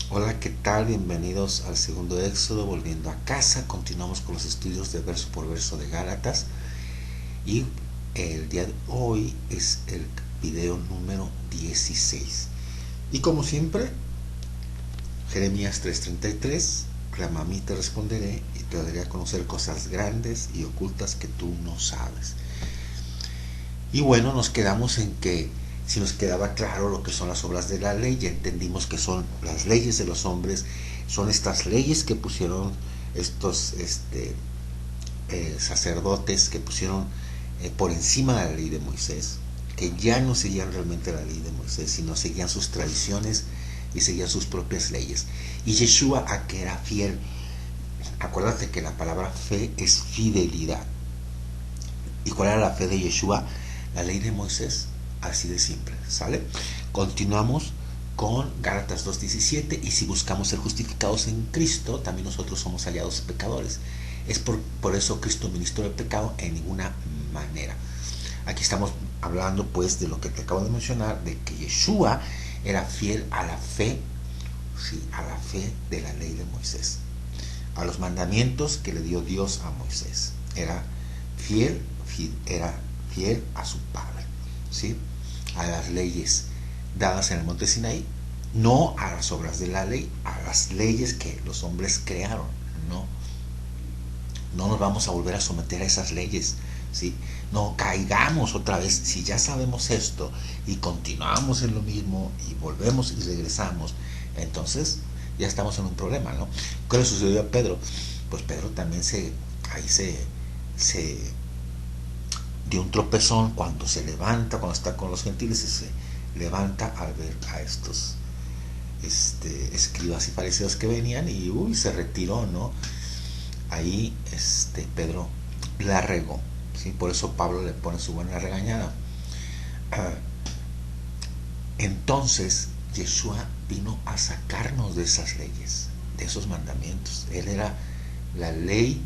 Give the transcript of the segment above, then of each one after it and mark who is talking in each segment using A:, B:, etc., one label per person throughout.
A: Hola, ¿qué tal? Bienvenidos al segundo Éxodo, volviendo a casa. Continuamos con los estudios de verso por verso de Gálatas. Y el día de hoy es el video número 16. Y como siempre, Jeremías 3:33, clama a mí te responderé y te daré a conocer cosas grandes y ocultas que tú no sabes. Y bueno, nos quedamos en que si nos quedaba claro lo que son las obras de la ley, ya entendimos que son las leyes de los hombres, son estas leyes que pusieron estos sacerdotes, que pusieron por encima de la ley de Moisés, que ya no seguían realmente la ley de Moisés, sino seguían sus tradiciones y seguían sus propias leyes. Y Yeshua, a que era fiel, acuérdate que la palabra fe es fidelidad. ¿Y cuál era la fe de Yeshua? La ley de Moisés, así de simple, ¿sale? Continuamos con Gálatas 2:17, y si buscamos ser justificados en Cristo, también nosotros somos aliados pecadores. Es por eso Cristo ministró el pecado en ninguna manera. Aquí estamos hablando pues de lo que te acabo de mencionar, de que Yeshua era fiel a la fe, sí, a la fe de la ley de Moisés, a los mandamientos que le dio Dios a Moisés. Era fiel a su padre, ¿sí? A las leyes dadas en el monte Sinaí, no a las obras de la ley, a las leyes que los hombres crearon. No nos vamos a volver a someter a esas leyes, ¿sí? No caigamos otra vez. Si ya sabemos esto y continuamos en lo mismo y volvemos y regresamos, entonces ya estamos en un problema, ¿no? ¿Qué le sucedió a Pedro? Pues Pedro también se dio un tropezón cuando se levanta, cuando está con los gentiles, y se levanta al ver a estos escribas y fariseos que venían, y se retiró, ¿no? Ahí Pedro la regó, ¿sí? Por eso Pablo le pone su buena regañada. Entonces Yeshua vino a sacarnos de esas leyes, de esos mandamientos. Él era la ley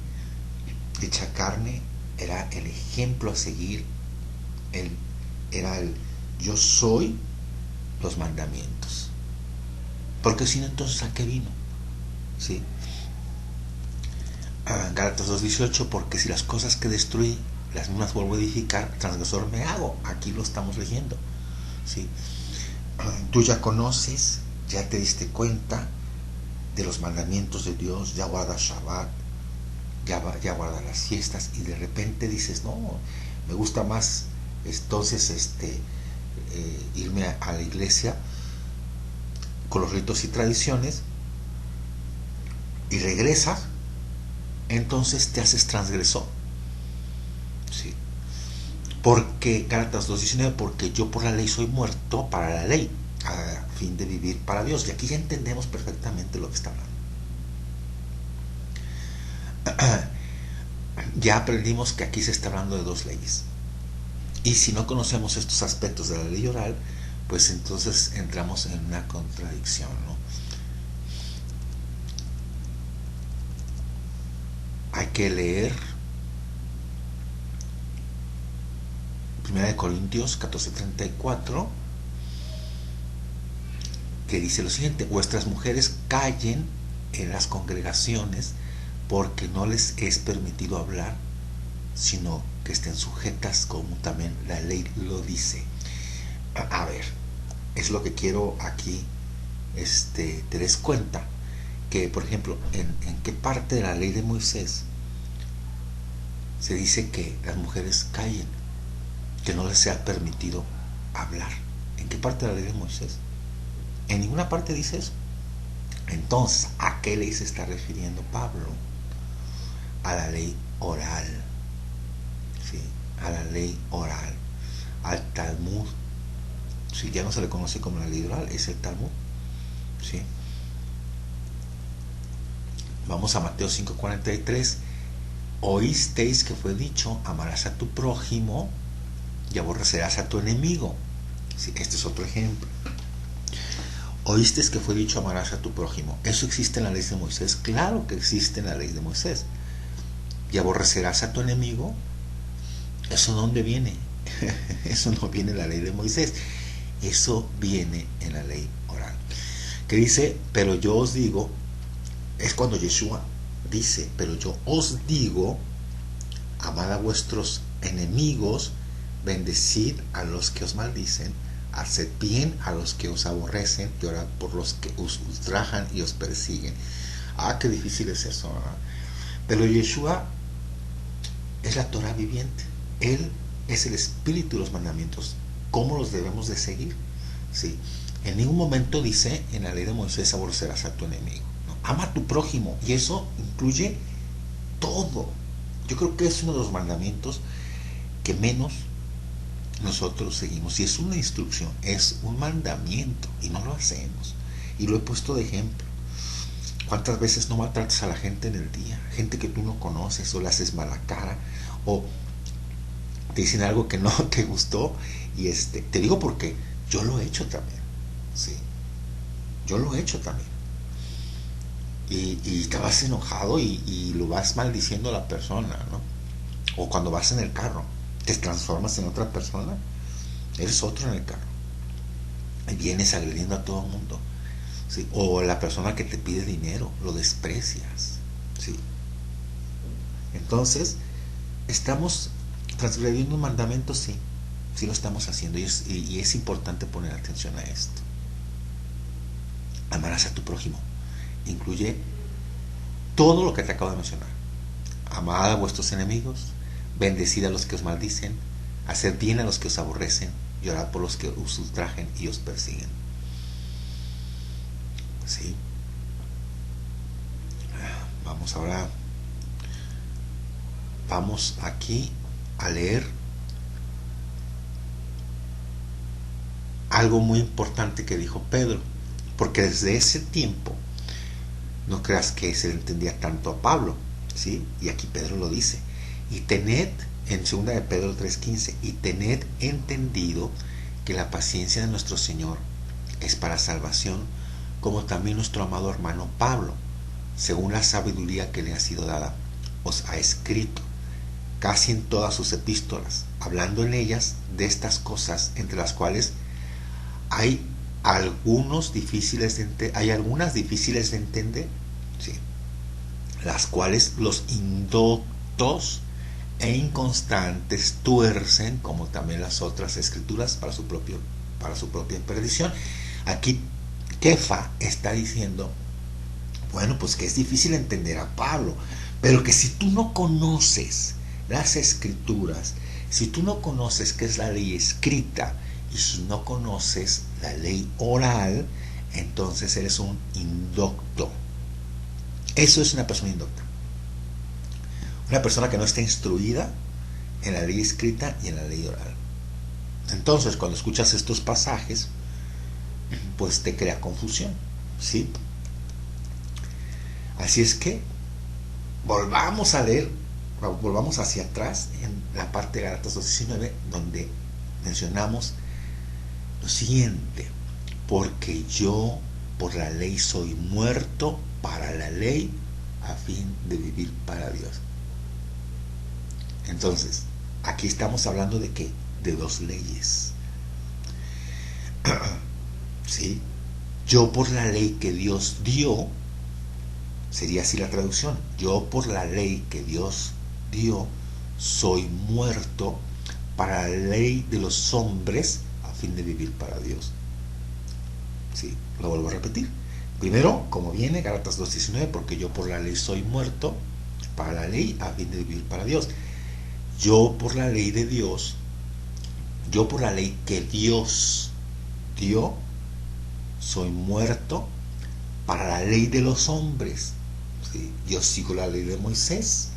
A: hecha carne, era el ejemplo a seguir. Él era el yo soy los mandamientos. Porque si no, entonces ¿a qué vino? ¿Sí? Gálatas 2:18, porque si las cosas que destruí las mismas vuelvo a edificar, transgresor me hago. Aquí lo estamos leyendo, ¿sí? Tú ya conoces, ya te diste cuenta de los mandamientos de Dios, ya guardas Shabbat, ya guardas las fiestas, y de repente dices, no, me gusta más entonces irme a la iglesia con los ritos y tradiciones, y regresas, entonces te haces transgresor, ¿sí? Porque Gálatas 2:19, porque yo por la ley soy muerto para la ley, a fin de vivir para Dios. Y aquí ya entendemos perfectamente lo que está hablando. Ya aprendimos que aquí se está hablando de dos leyes. Y si no conocemos estos aspectos de la ley oral, pues entonces entramos en una contradicción, ¿no? Hay que leer 1 Corintios 14:34, que dice lo siguiente: vuestras mujeres callen en las congregaciones, porque no les es permitido hablar, sino que estén sujetas como también la ley lo dice. A ver, es lo que quiero aquí te des cuenta, que por ejemplo, en qué parte de la ley de Moisés se dice que las mujeres callen, que no les sea permitido hablar. ¿En qué parte de la ley de Moisés? En ninguna parte dice eso. Entonces, ¿a qué ley se está refiriendo Pablo? A la ley oral, ¿sí? A la ley oral, al Talmud. Si ya no se le conoce como la ley oral, es el Talmud, ¿sí? Vamos a Mateo 5:43. Oísteis que fue dicho, amarás a tu prójimo y aborrecerás a tu enemigo. Sí, este es otro ejemplo. Oísteis que fue dicho, amarás a tu prójimo. ¿Eso existe en la ley de Moisés? Claro que existe en la ley de Moisés. Y aborrecerás a tu enemigo. ¿Eso dónde viene? Eso no viene en la ley de Moisés. Eso viene en la ley oral. que dice, pero yo os digo, es cuando Yeshua dice, pero yo os digo, amad a vuestros enemigos, bendecid a los que os maldicen, haced bien a los que os aborrecen y orad por los que os ultrajan y os persiguen. Qué difícil es eso, ¿verdad? Pero Yeshua es la Torah viviente. Él es el espíritu de los mandamientos. ¿Cómo los debemos de seguir? ¿Sí? En ningún momento dice en la ley de Moisés, aborrecerás a tu enemigo, ¿no? Ama a tu prójimo, y eso incluye todo. Yo creo que es uno de los mandamientos que menos nosotros seguimos. Y es una instrucción, es un mandamiento, y no lo hacemos. Y lo he puesto de ejemplo. ¿Cuántas veces no maltratas a la gente en el día? Gente que tú no conoces, o le haces mala cara, o te dicen algo que no te gustó. Y te digo porque yo lo he hecho también. Sí, yo lo he hecho también. Y te vas enojado y lo vas maldiciendo a la persona, ¿no? O cuando vas en el carro, te transformas en otra persona, eres otro en el carro. Y vienes agrediendo a todo el mundo. ¿Sí? O la persona que te pide dinero, lo desprecias. ¿Sí? Entonces, ¿estamos transgrediendo un mandamiento? Sí, sí lo estamos haciendo, y es importante poner atención a esto. Amarás a tu prójimo incluye todo lo que te acabo de mencionar. Amad a vuestros enemigos, bendecid a los que os maldicen, haced bien a los que os aborrecen, y orad por los que os ultrajen y os persiguen. ¿Sí? Vamos aquí a leer algo muy importante que dijo Pedro, porque desde ese tiempo, no creas que se le entendía tanto a Pablo, ¿sí? Y aquí Pedro lo dice, y tened, en 2 de Pedro 3:15, y tened entendido que la paciencia de nuestro Señor es para salvación, como también nuestro amado hermano Pablo, según la sabiduría que le ha sido dada, os ha escrito casi en todas sus epístolas, hablando en ellas de estas cosas, entre las cuales hay algunas difíciles de entender, ¿sí? Las cuales los indoctos e inconstantes tuercen, como también las otras escrituras, para su propia perdición. Aquí Kefa está diciendo, bueno, pues que es difícil entender a Pablo, pero que si tú no conoces las escrituras, si tú no conoces qué es la ley escrita, y si no conoces la ley oral, entonces eres un indocto. Eso es una persona indocta. Una persona que no está instruida en la ley escrita y en la ley oral. Entonces, cuando escuchas estos pasajes, pues te crea confusión, ¿sí? Así es que volvamos a leer, volvamos hacia atrás en la parte de Gálatas 2:19, donde mencionamos lo siguiente: porque yo por la ley soy muerto para la ley, a fin de vivir para Dios. Entonces, aquí estamos hablando de ¿qué? De dos leyes. ¿Sí? Yo por la ley que Dios dio, sería así la traducción, yo por la ley que Dios dio, soy muerto para la ley de los hombres, a fin de vivir para Dios. ¿Sí? Lo vuelvo a repetir. Primero, como viene, Gálatas 2:19, porque yo por la ley soy muerto para la ley, a fin de vivir para Dios. Yo por la ley de Dios, yo por la ley que Dios dio, soy muerto para la ley de los hombres. ¿Sí? Yo sigo la ley de Moisés.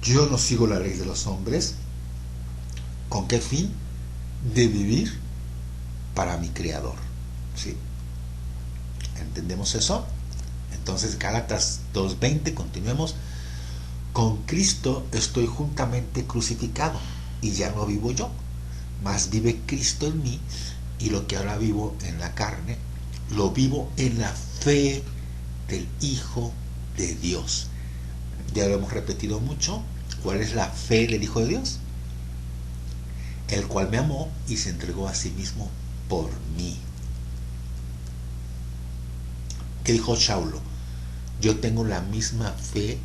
A: Yo no sigo la ley de los hombres. ¿Con qué fin? De vivir para mi Creador. ¿Sí? ¿Entendemos eso? Entonces, Gálatas 2:20, continuemos. Con Cristo estoy juntamente crucificado, y ya no vivo yo, mas vive Cristo en mí, y lo que ahora vivo en la carne, lo vivo en la fe del Hijo de Dios. Ya lo hemos repetido mucho. ¿Cuál es la fe del Hijo de Dios? El cual me amó y se entregó a sí mismo por mí. ¿Qué dijo Saulo? Yo tengo la misma fe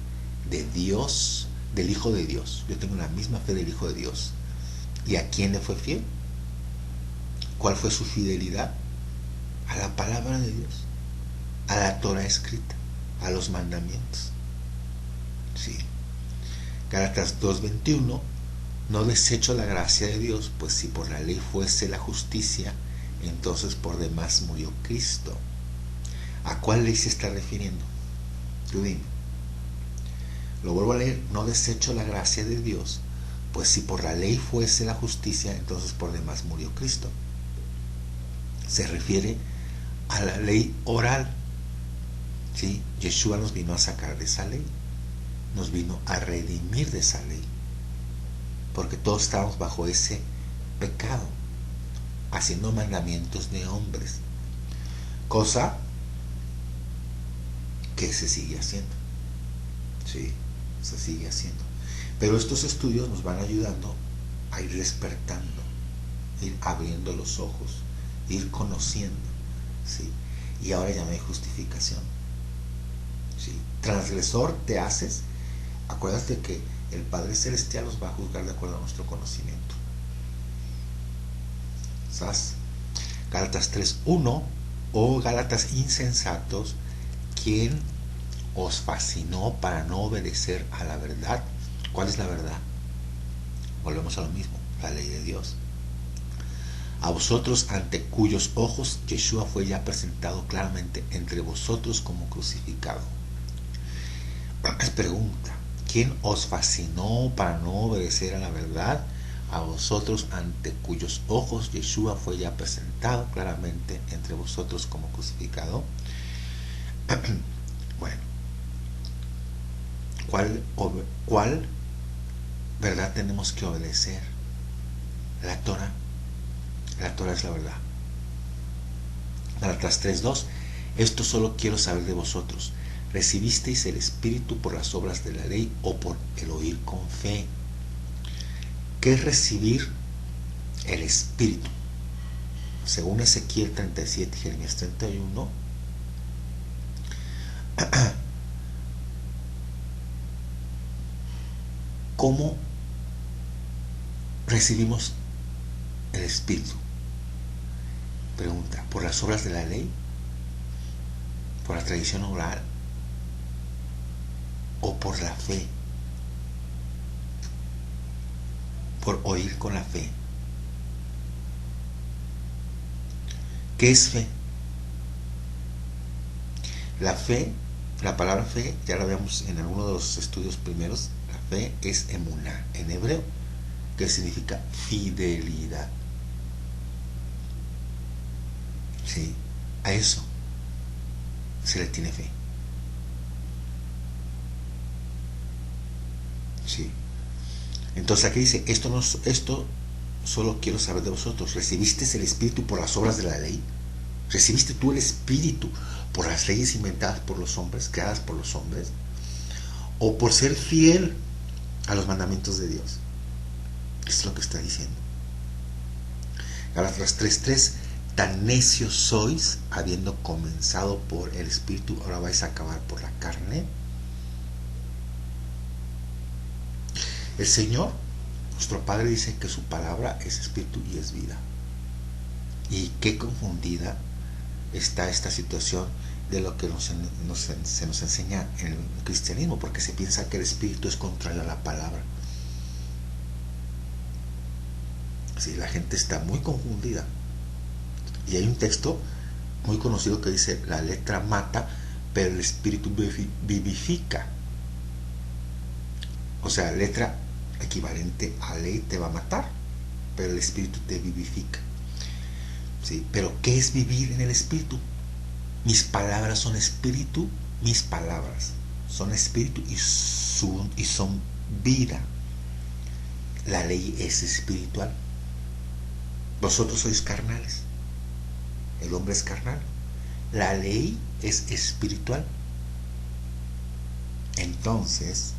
A: de Dios, del Hijo de Dios. Yo tengo la misma fe del Hijo de Dios. ¿Y a quién le fue fiel? ¿Cuál fue su fidelidad? A la palabra de Dios, a la Torah escrita, a los mandamientos. Sí. Gálatas 2:21, no desecho la gracia de Dios, pues si por la ley fuese la justicia, entonces por demás murió Cristo. ¿A cuál ley se está refiriendo? Tú dime. Lo vuelvo a leer, no desecho la gracia de Dios, pues si por la ley fuese la justicia, entonces por demás murió Cristo. Se refiere a la ley oral. ¿Sí? Yeshua nos vino a sacar de esa ley, nos vino a redimir de esa ley, porque todos estábamos bajo ese pecado, haciendo mandamientos de hombres, cosa que se sigue haciendo. Sí, se sigue haciendo. Pero estos estudios nos van ayudando a ir despertando, a ir abriendo los ojos, a ir conociendo. ¿Sí? Y ahora ya no hay justificación. ¿Sí? Transgresor te haces. Acuérdate que el Padre Celestial nos va a juzgar de acuerdo a nuestro conocimiento. ¿Sabes? Gálatas 3:1, oh Gálatas insensatos, ¿quién os fascinó para no obedecer a la verdad? ¿Cuál es la verdad? Volvemos a lo mismo, la ley de Dios. A vosotros, ante cuyos ojos Yeshua fue ya presentado claramente entre vosotros como crucificado. Pregunta, ¿quién os fascinó para no obedecer a la verdad? A vosotros, ante cuyos ojos Yeshua fue ya presentado claramente entre vosotros como crucificado. Bueno, ¿cuál verdad tenemos que obedecer? La Torah. La Torah es la verdad. Gálatas 3:2, esto solo quiero saber de vosotros. ¿Recibisteis el Espíritu por las obras de la ley o por el oír con fe? ¿Qué es recibir el Espíritu? Según Ezequiel 37 y Jeremías 31, ¿cómo recibimos el Espíritu? Pregunta, ¿por las obras de la ley? ¿Por la tradición oral? ¿O por la fe? Por oír con la fe. ¿Qué es fe? La fe, la palabra fe, ya la vemos en alguno de los estudios primeros, la fe es emuná en hebreo, que significa fidelidad. Sí, a eso se le tiene fe. Sí. Entonces aquí dice, esto solo quiero saber de vosotros. ¿Recibiste el Espíritu por las obras de la ley? ¿Recibiste tú el Espíritu por las leyes inventadas por los hombres, creadas por los hombres? ¿O por ser fiel a los mandamientos de Dios? Esto es lo que está diciendo. Gálatas 3:3, tan necios sois, habiendo comenzado por el Espíritu, ahora vais a acabar por la carne. El Señor, nuestro Padre, dice que su palabra es Espíritu y es vida. Y qué confundida está esta situación de lo que se nos enseña en el cristianismo, porque se piensa que el Espíritu es contrario a la palabra. Sí, la gente está muy confundida. Y hay un texto muy conocido que dice, la letra mata, pero el Espíritu vivifica. O sea, letra equivalente a ley te va a matar, pero el Espíritu te vivifica. ¿Sí? Pero ¿qué es vivir en el Espíritu? Mis palabras son espíritu, mis palabras son espíritu y son vida. La ley es espiritual. Vosotros sois carnales. El hombre es carnal. La ley es espiritual. Entonces,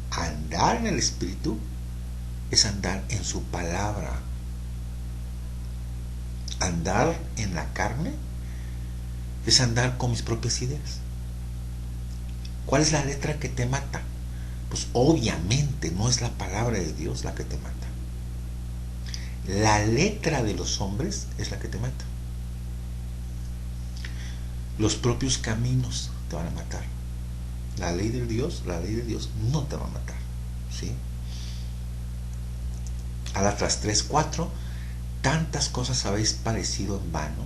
A: andar en el Espíritu es andar en su palabra. Andar en la carne es andar con mis propias ideas. ¿Cuál es la letra que te mata? Pues obviamente no es la palabra de Dios la que te mata. La letra de los hombres es la que te mata. Los propios caminos te van a matar. La ley de Dios no te va a matar. ¿Sí? Gálatas 3:4, tantas cosas habéis padecido en vano,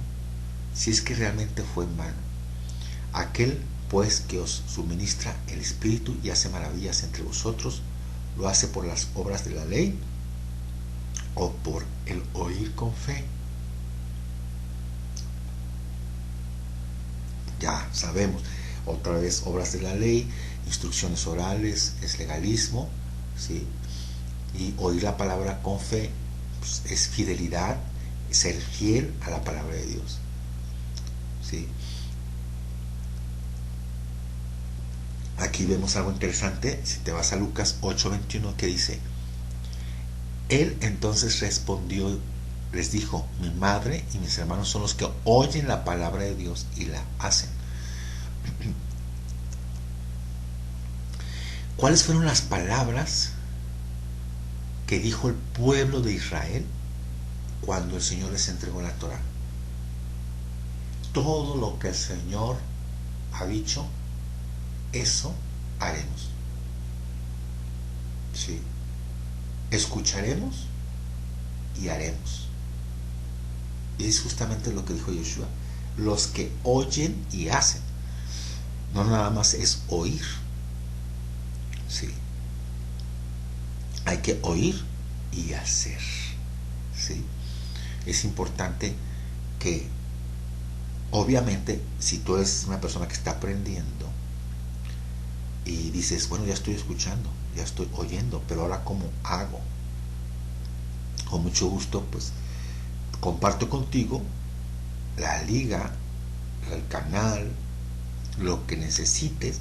A: si es que realmente fue en vano. Aquel pues que os suministra el Espíritu y hace maravillas entre vosotros, ¿lo hace por las obras de la ley o por el oír con fe? Ya sabemos, otra vez, obras de la ley, instrucciones orales, es legalismo, ¿sí? Y oír la palabra con fe, pues, es fidelidad, ser fiel a la palabra de Dios, ¿sí? Aquí vemos algo interesante, si te vas a Lucas 8:21, que dice: él entonces respondió, les dijo, mi madre y mis hermanos son los que oyen la palabra de Dios y la hacen. ¿Cuáles fueron las palabras que dijo el pueblo de Israel cuando el Señor les entregó la Torá? Todo lo que el Señor ha dicho, eso haremos. Sí. Escucharemos y haremos. Y es justamente lo que dijo Yeshua: los que oyen y hacen. No nada más es oír. Sí. Hay que oír y hacer. ¿Sí? Es importante que, obviamente, si tú eres una persona que está aprendiendo y dices, bueno, ya estoy escuchando, ya estoy oyendo, pero ahora ¿cómo hago? Con mucho gusto, pues comparto contigo la liga, el canal, lo que necesites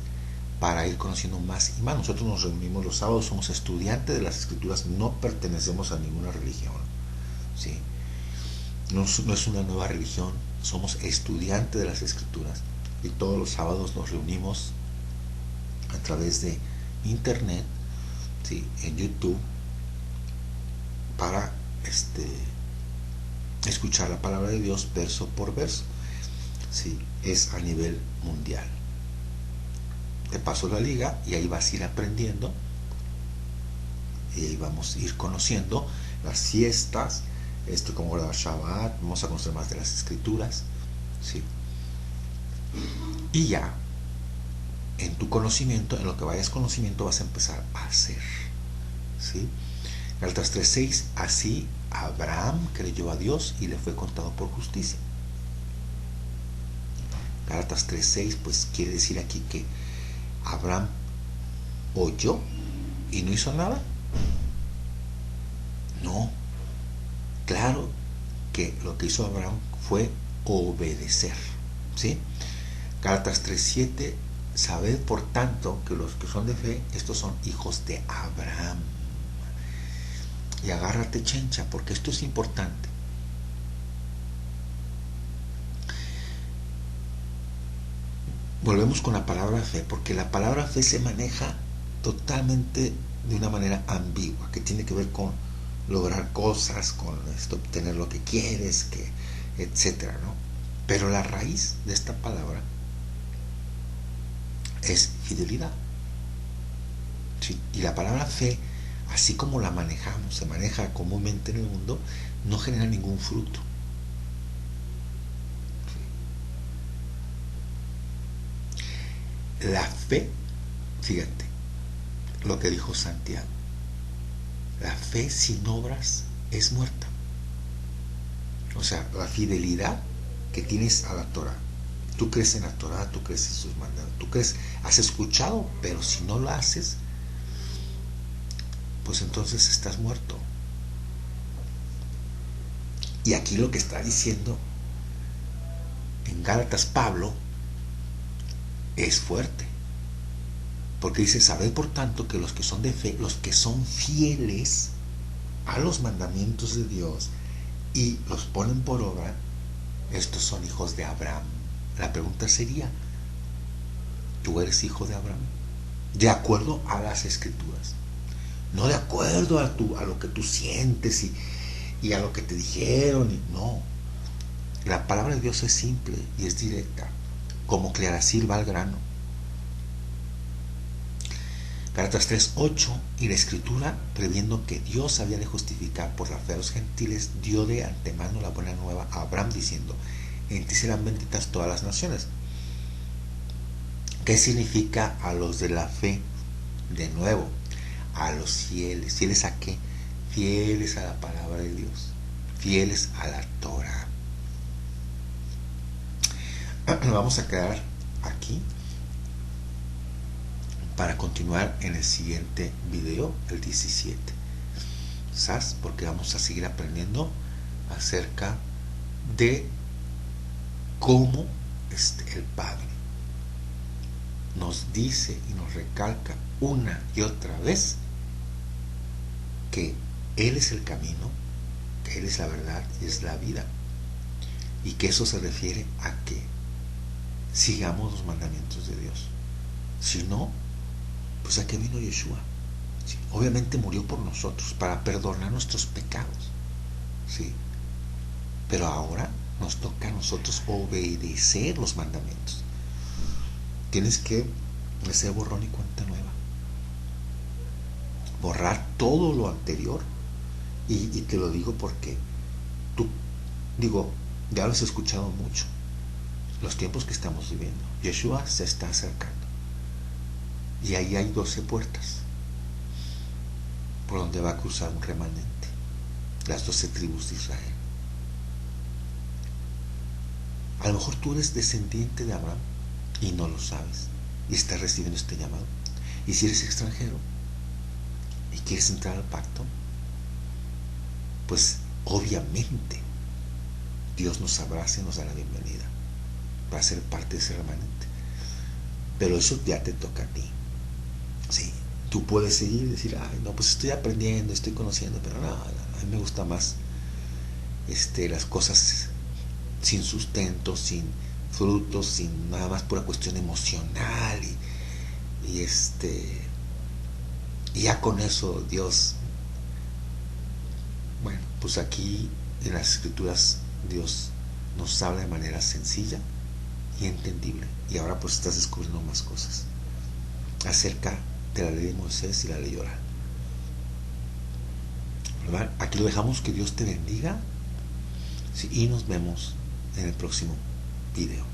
A: para ir conociendo más y más. Nosotros nos reunimos los sábados, somos estudiantes de las Escrituras, no pertenecemos a ninguna religión, ¿sí? No es una nueva religión, somos estudiantes de las Escrituras y todos los sábados nos reunimos a través de internet, ¿sí? En YouTube, para escuchar la palabra de Dios verso por verso, ¿sí? Es a nivel mundial. Te paso la liga y ahí vas a ir aprendiendo y ahí vamos a ir conociendo las fiestas, como guardar Shabbat, vamos a conocer más de las Escrituras, ¿sí? Y ya en tu conocimiento, en lo que vayas conocimiento, vas a empezar a hacer, ¿sí? Gálatas 3:6, así Abraham creyó a Dios y le fue contado por justicia. Gálatas 3:6, pues quiere decir aquí que Abraham oyó y no hizo nada. No, claro que lo que hizo Abraham fue obedecer, ¿sí? Gálatas 3:7, sabed por tanto que los que son de fe, estos son hijos de Abraham. Y agárrate, chencha, porque esto es importante. Volvemos con la palabra fe, porque la palabra fe se maneja totalmente de una manera ambigua, que tiene que ver con lograr cosas, con obtener lo que quieres, etcétera, ¿no? Pero la raíz de esta palabra es fidelidad, ¿sí? Y la palabra fe, así como la manejamos, se maneja comúnmente en el mundo, no genera ningún fruto. La fe, fíjate lo que dijo Santiago, la fe sin obras es muerta. O sea, la fidelidad que tienes a la Torah. Tú crees en la Torah, tú crees en sus mandatos, tú crees, has escuchado, pero si no lo haces, pues entonces estás muerto. Y aquí lo que está diciendo en Gálatas Pablo es fuerte, porque dice, sabed por tanto que los que son de fe, los que son fieles a los mandamientos de Dios y los ponen por obra, estos son hijos de Abraham. la pregunta sería, ¿tú eres hijo de Abraham? De acuerdo a las escrituras. No de acuerdo a lo que tú sientes y a lo que te dijeron. No. La palabra de Dios es simple y es directa. Como Clearacil va al grano. Gálatas 3:8, y la escritura, previendo que Dios había de justificar por la fe a los gentiles, dio de antemano la buena nueva a Abraham diciendo, en ti serán benditas todas las naciones. ¿Qué significa a los de la fe? De nuevo, a los fieles. ¿Fieles a qué? Fieles a la palabra de Dios, fieles a la Torah. Nos vamos a quedar aquí para continuar en el siguiente video, el 17. ¿Sabes? Porque vamos a seguir aprendiendo acerca de cómo el Padre nos dice y nos recalca una y otra vez que Él es el camino, que Él es la verdad y es la vida, y que eso se refiere a que sigamos los mandamientos de Dios. Si no, pues ¿a qué vino Yeshua? ¿Sí? Obviamente murió por nosotros para perdonar nuestros pecados, ¿sí? Pero ahora nos toca a nosotros obedecer los mandamientos. Tienes que hacer borrón y cuenta nueva, borrar todo lo anterior. Y te lo digo porque ya lo has escuchado mucho. Los tiempos que estamos viviendo, Yeshua se está acercando y ahí hay 12 puertas por donde va a cruzar un remanente, las 12 tribus de Israel. A lo mejor tú eres descendiente de Abraham y no lo sabes y estás recibiendo este llamado. Y si eres extranjero y quieres entrar al pacto, pues obviamente Dios nos abraza y nos da la bienvenida para ser parte de ese remanente. Pero eso ya te toca a ti. Sí, tú puedes seguir y decir, ay, no, pues estoy aprendiendo, estoy conociendo, pero no, a mí me gusta más las cosas sin sustento, sin frutos, sin nada más, pura cuestión emocional y ya con eso Dios, bueno, pues aquí en las escrituras Dios nos habla de manera sencilla y entendible, y ahora pues estás descubriendo más cosas acerca de la ley de Moisés y la ley oral. ¿Verdad? Aquí lo dejamos, que Dios te bendiga, ¿sí? Y nos vemos en el próximo video.